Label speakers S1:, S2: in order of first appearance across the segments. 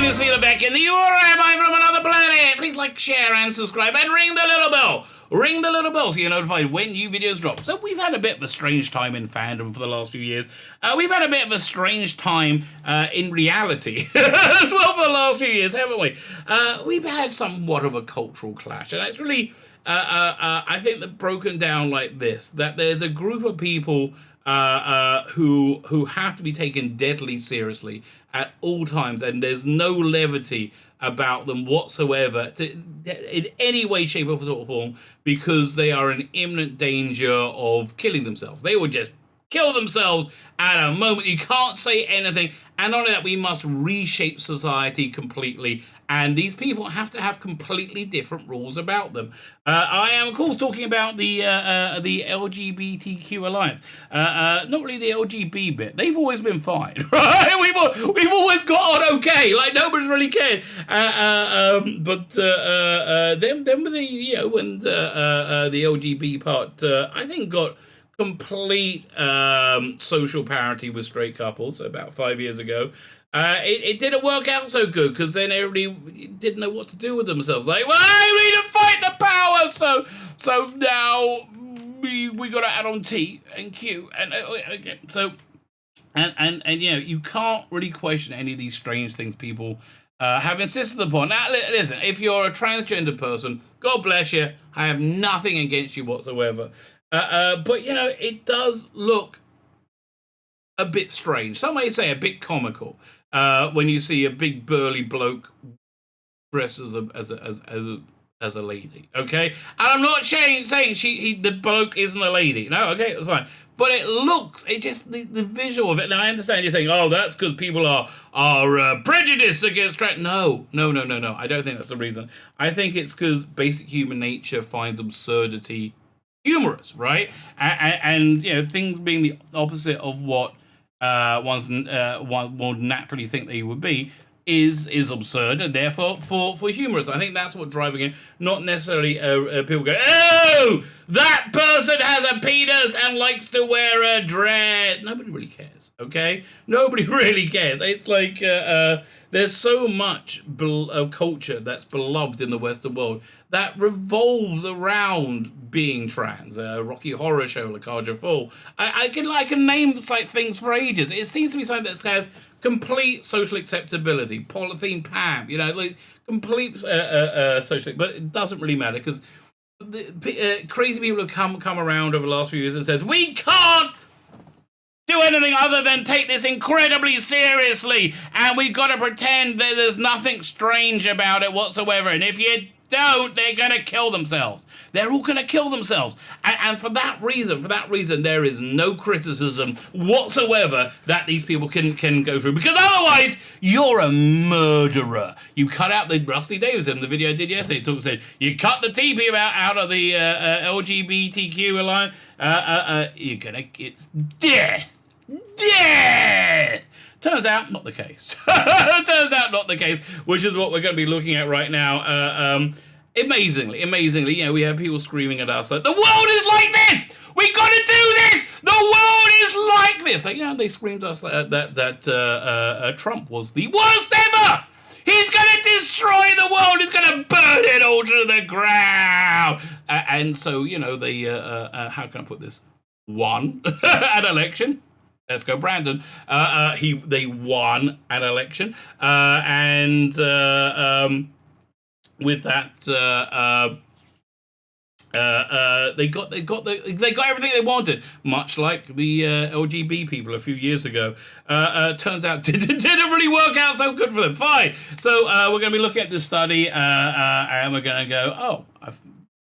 S1: is Tzvi Lebetkin, the Rabbi from another planet. Please like, share, and subscribe, and ring the little bell. Ring the little bell so you're notified when new videos drop. So we've had a bit of a strange time in fandom for the last few years. We've had a bit of a strange time in reality as well for the last few years, haven't we? We've had somewhat of a cultural clash, and it's really, I think, that broken down like this, that there's a group of people who have to be taken deadly seriously at all times, and there's no levity about them whatsoever in any way, shape, or form, because they are in imminent danger of killing themselves. They will just kill themselves at a moment. You can't say anything. And not only that, we must reshape society completely. And these people have to have completely different rules about them. I am, of course, talking about the LGBTQ alliance. Not really the LGB bit. They've always been fine, right? We've always got on okay. Like, nobody's really cared. But them with the, and the LGB part, I think got complete social parity with straight couples about 5 years ago. It didn't work out so good, because then everybody didn't know what to do with themselves. Like, well, we need to fight the power, so now we got to add on T and Q, and so and you can't really question any of these strange things people have insisted upon. Now, listen, if you're a transgender person, God bless you. I have nothing against you whatsoever. But, it does look a bit strange. Some may say a bit comical when you see a big burly bloke dressed as a lady. Okay, and I'm not saying the bloke isn't a lady. No, okay, that's fine. But it just the visual of it. Now I understand you're saying, oh, that's because people are prejudiced against trans. No. I don't think that's the reason. I think it's because basic human nature finds absurdity humorous, right? And things being the opposite of what one would naturally think they would be is absurd, and therefore for humorous. I think that's what's driving it, not necessarily people go, oh, that person has a penis and likes to wear a dress. Nobody really cares, okay? Nobody really cares. It's like there's so much culture that's beloved in the Western world that revolves around being trans. Rocky Horror Show, La Cage aux Folles. I can name things for ages. It seems to be something that has complete social acceptability. Polythene Pam, complete social, but it doesn't really matter, because crazy people have come around over the last few years and says, we can't do anything other than take this incredibly seriously, and we've got to pretend that there's nothing strange about it whatsoever, and if you don't, they're going to kill themselves. They're all going to kill themselves. And for that reason, there is no criticism whatsoever that these people can go through, because otherwise, you're a murderer. You cut out the Rusty Davidson, the video I did yesterday, said, you cut the TP out of the LGBTQ alliance, it's death. Death! Turns out, not the case. Which is what we're going to be looking at right now. Amazingly, we have people screaming at us like, the world is like this! We got to do this! The world is like this! Like, they screamed at us that Trump was the worst ever! He's going to destroy the world! He's going to burn it all to the ground! And so, they, how can I put this? Won an election. Let's go, Brandon. They won an election, and with that, they got everything they wanted. Much like the LGB people a few years ago. Turns out didn't really work out so good for them. Fine. So we're going to be looking at this study, and we're going to go, oh,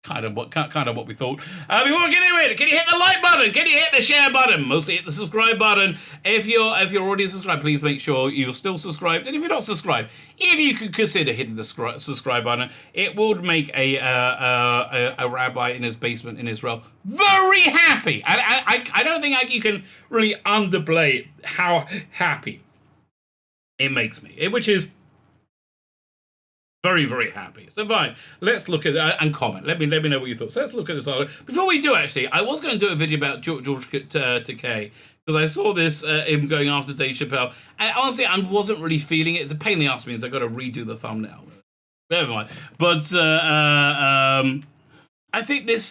S1: kind of what we thought. Before we get into it, can you hit the like button? Can you hit the share button? Mostly hit the subscribe button. If you're already subscribed, please make sure you're still subscribed. And if you're not subscribed, if you could consider hitting the subscribe button, it would make a rabbi in his basement in Israel very happy. I don't think you can really underplay how happy it makes me. Which is Very, very happy. So fine, let's look at that and comment. Let me know what you thought. So let's look at this article. Before we do, actually, I was going to do a video about George Takei, because I saw this him going after Dave Chappelle, and honestly, I wasn't really feeling it. The pain in the ass means I got to redo the thumbnail. Never mind. But I think this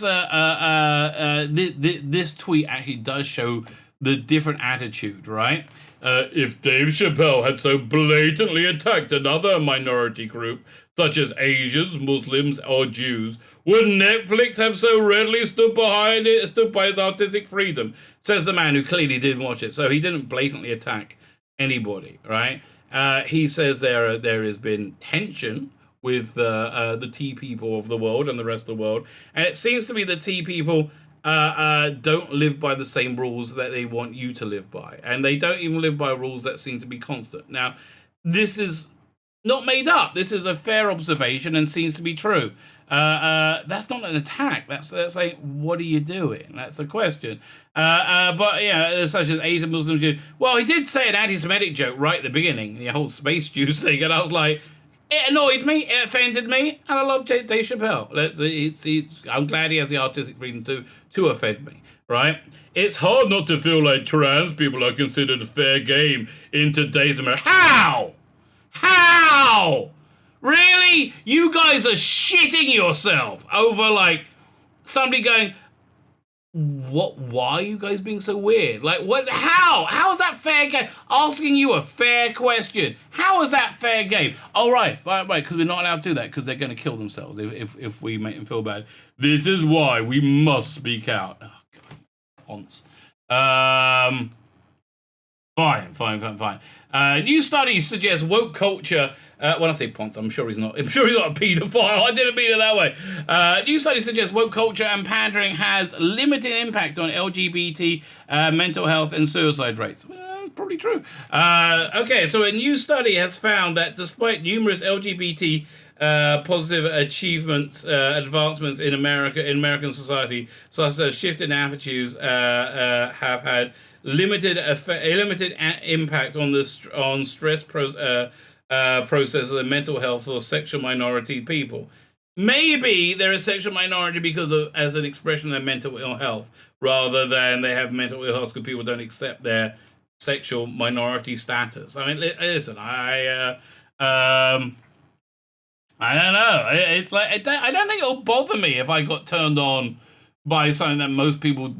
S1: this tweet actually does show the different attitude, right? If Dave Chappelle had so blatantly attacked another minority group, such as Asians, Muslims, or Jews, would Netflix have so readily stood by his artistic freedom? Says the man who clearly didn't watch it. So he didn't blatantly attack anybody, right? He says there has been tension with the tea people of the world and the rest of the world, and it seems to be the tea people don't live by the same rules that they want you to live by, and they don't even live by rules that seem to be constant. Now, this is not made up. This is a fair observation and seems to be true. That's not an attack. That's like, what are you doing? That's the question. But yeah, such as Asian Muslim Jews. Well, he did say an anti-Semitic joke right at the beginning, the whole space Jews thing, and I was like, it annoyed me, it offended me, and I love Dave Chappelle. I'm glad he has the artistic freedom to offend me, right? It's hard not to feel like trans people are considered fair game in today's America. How? Really? You guys are shitting yourself over, like, somebody going, what? Why are you guys being so weird? Like, what? How is that fair game? Asking you a fair question. How is that fair game? Oh, right, because we're not allowed to do that, because they're going to kill themselves if we make them feel bad. This is why we must speak out. Oh, God, ponce. Fine. New study suggests woke culture. When I say ponce, I'm sure he's not a paedophile. I didn't mean it that way. New study suggests woke culture and pandering has limited impact on LGBT mental health and suicide rates. Well, that's probably true. Okay, so a new study has found that despite numerous LGBT positive advancements in American society, such as shift in attitudes, have had limited impact on stress process of the mental health of sexual minority people. Maybe they're a sexual minority because as an expression of their mental ill health, rather than they have mental ill health because people don't accept their sexual minority status. I mean, listen, I don't know. It's like I don't think it'll bother me if I got turned on by something that most people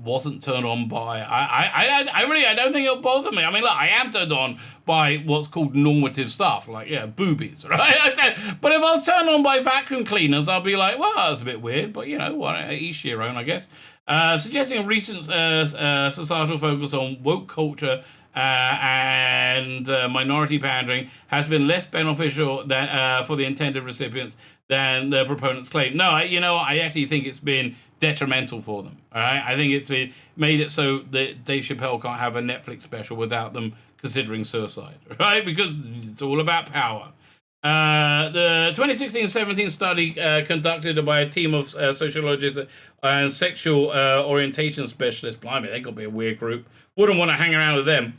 S1: wasn't turned on by. I don't think it'll bother me. I mean, look, I am turned on by what's called normative stuff, like, boobies, right? But if I was turned on by vacuum cleaners, I'll be like, well, that's a bit weird, but, each your own, I guess. Suggesting a recent societal focus on woke culture and minority pandering has been less beneficial than for the intended recipients than the proponents claim. No, I actually think it's been detrimental for them. All right, I think it's been made it so that Dave Chappelle can't have a Netflix special without them considering suicide, right? Because it's all about power. The 2016-17 study conducted by a team of sociologists and sexual orientation specialists. Blimey, they got to be a weird group. Wouldn't want to hang around with them.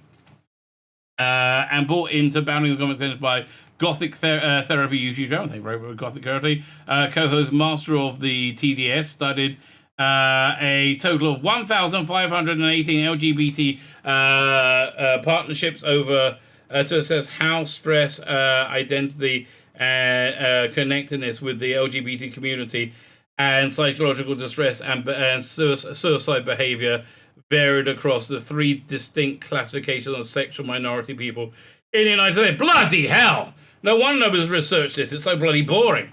S1: And brought into bounding the conversations by Gothic Therapy YouTube channel. Thank you very much, Gothic Therapy. Co-host Master of the TDS studied a total of 1,518 LGBT partnerships over to assess how stress, identity, and connectedness with the LGBT community and psychological distress and suicide behavior varied across the three distinct classifications of sexual minority people in the United States. Bloody hell! No wonder nobody's researched this. It's so bloody boring.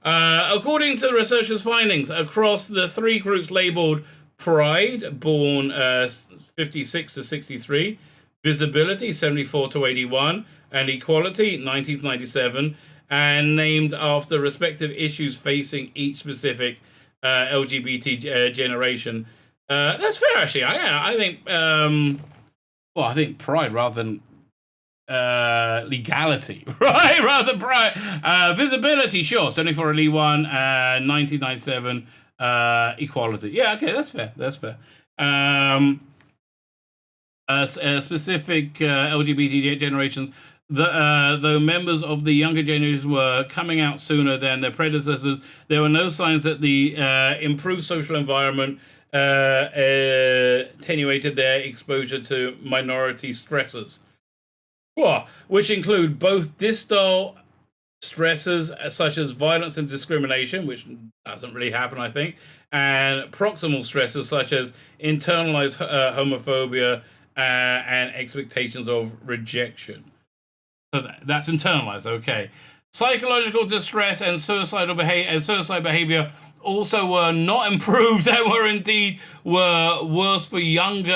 S1: According to the researchers' findings, across the three groups labeled Pride, born 56 to 63, Visibility, 74 to 81, and Equality, 1997, and named after respective issues facing each specific LGBT generation. That's fair, actually. I think, I think Pride rather than legality, right? Rather than Pride. Visibility, sure. 74 Lee 1, 1997, Equality. Yeah, okay, that's fair. That's fair. Specific LGBT generations. though members of the younger generation were coming out sooner than their predecessors, there were no signs that the improved social environment attenuated their exposure to minority stressors, which include both distal stressors such as violence and discrimination, which doesn't really happen, I think, and proximal stressors such as internalized homophobia and expectations of rejection. So that's internalized, okay. Psychological distress and suicidal suicide behavior also were not improved and were indeed worse for younger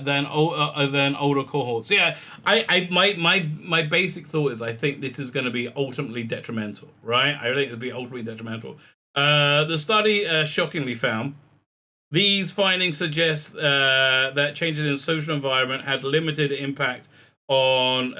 S1: than older cohorts. Yeah, my basic thought is I think this is going to be ultimately detrimental, right? I think it'll be ultimately detrimental. The study shockingly found these findings suggest that changes in social environment had limited impact on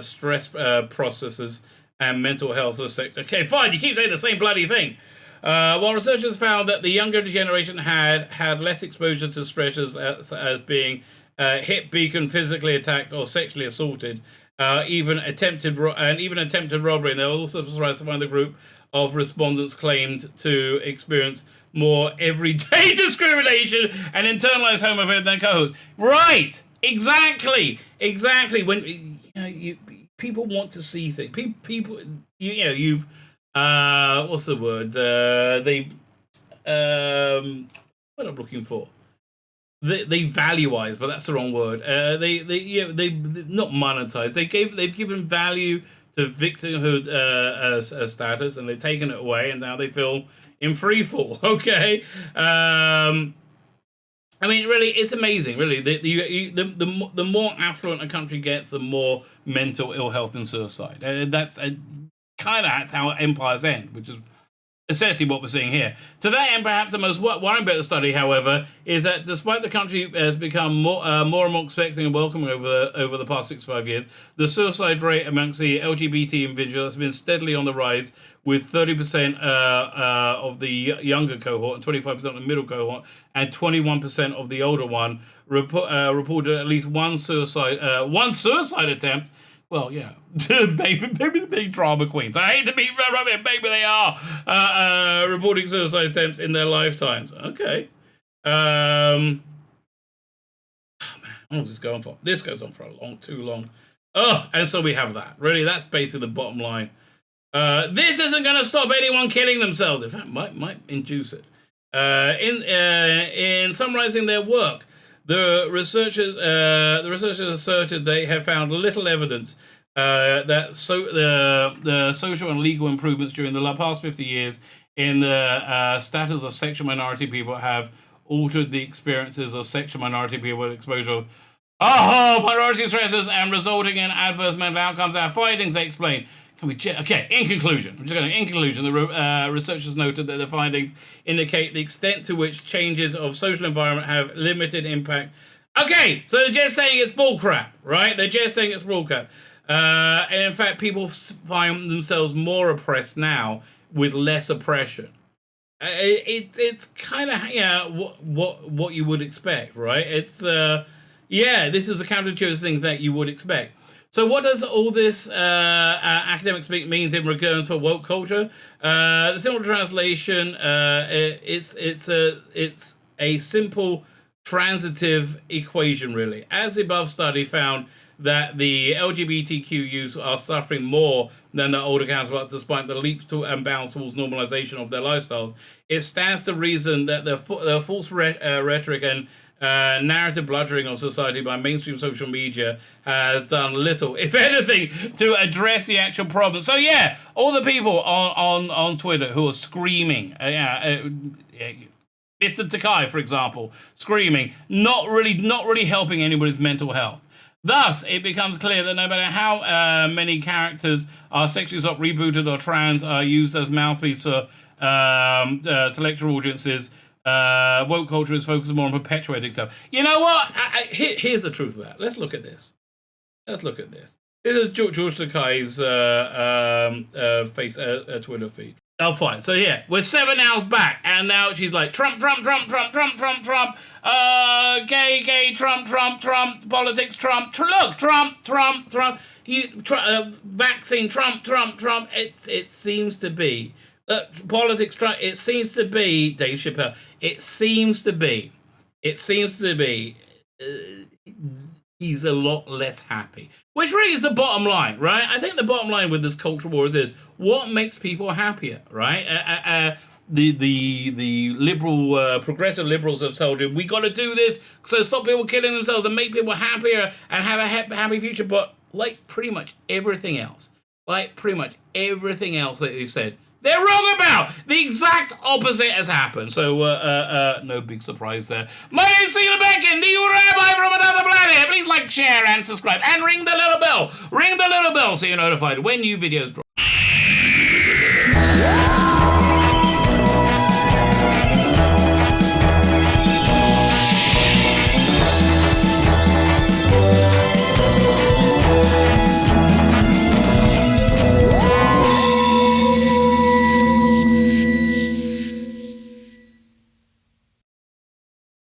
S1: stress processes and mental health of sector. Okay, fine, you keep saying the same bloody thing. While researchers found that the younger generation had less exposure to stressors as being hit, beaten, physically attacked, or sexually assaulted, even attempted robbery, and they were also surprised to find the group of respondents claimed to experience more everyday discrimination and internalized homophobia than cohorts. Right, exactly. When people want to see things, people, you've. What's the word? What I'm looking for? They valueize, but that's the wrong word. They not monetize. They've given value to victimhood status, and they've taken it away, and now they feel in free fall. Okay. I mean, really, it's amazing. Really, the more affluent a country gets, the more mental ill health and suicide. That's kind of how empires end, which is essentially what we're seeing here. To that end, perhaps the most worrying bit of the study, however, is that despite the country has become more and more expecting and welcoming over the past 65 years, the suicide rate amongst the LGBT individuals has been steadily on the rise, with 30% of the younger cohort and 25% of the middle cohort and 21% of the older one reported at least one suicide attempt. Well, yeah, maybe the big drama queens. I hate to be rubbish, maybe they are reporting suicide attempts in their lifetimes. Okay. Oh man, how long does this go on for? This goes on for too long. Oh, and so we have that. Really, that's basically the bottom line. This isn't going to stop anyone killing themselves. In fact, might induce it. In summarizing their work, the researchers asserted they have found little evidence that the social and legal improvements during the past 50 years in the status of sexual minority people have altered the experiences of sexual minority people with exposure of minority stressors and resulting in adverse mental outcomes. Our findings, they explain. In conclusion, the researchers noted that the findings indicate the extent to which changes of social environment have limited impact. Okay, so they're just saying it's bullcrap, right? They're just saying it's bullcrap. And in fact, people find themselves more oppressed now with less oppression. It's kind of what you would expect, right? It's this is a counterintuitive thing that you would expect. So what does all this academic speak mean in regards to woke culture? The simple translation, it's a simple transitive equation, really. As the above study found that the LGBTQ youth are suffering more than their older counterparts despite the leaps and bounds towards normalization of their lifestyles, it stands to reason that the false rhetoric and narrative bludgeoning of society by mainstream social media has done little, if anything, to address the actual problem. So yeah, all the people on Twitter who are screaming, Mr. Takei, for example, screaming, not really helping anybody's mental health. Thus, it becomes clear that no matter how many characters are sexually assault, rebooted, or trans are used as mouthpiece to select audiences, woke culture is focused more on perpetuating stuff. You know what? Here's the truth of that. Let's look at this. This is George Takei's Twitter feed. Oh, fine. So yeah, we're 7 hours back, and now she's like Trump, Trump, Trump, Trump, Trump, Trump, Trump, gay, gay, Trump, Trump, Trump, politics, Trump, look, Trump, Trump, Trump, vaccine, Trump, Trump, Trump. It seems to be politics, Trump. It seems to be Dave Chappelle. It seems to be. He's a lot less happy. Which really is the bottom line, right? I think the bottom line with this culture war is this: what makes people happier, right? The liberal, progressive liberals have told him, we got to do this, so stop people killing themselves and make people happier and have a happy future. But like pretty much everything else that they've said, they're wrong about. The exact opposite has happened. So, no big surprise there. My name's Tzvi Lebetkin, the Rabbi from another planet. Please like, share, and subscribe. And ring the little bell. Ring the little bell so you're notified when new videos drop.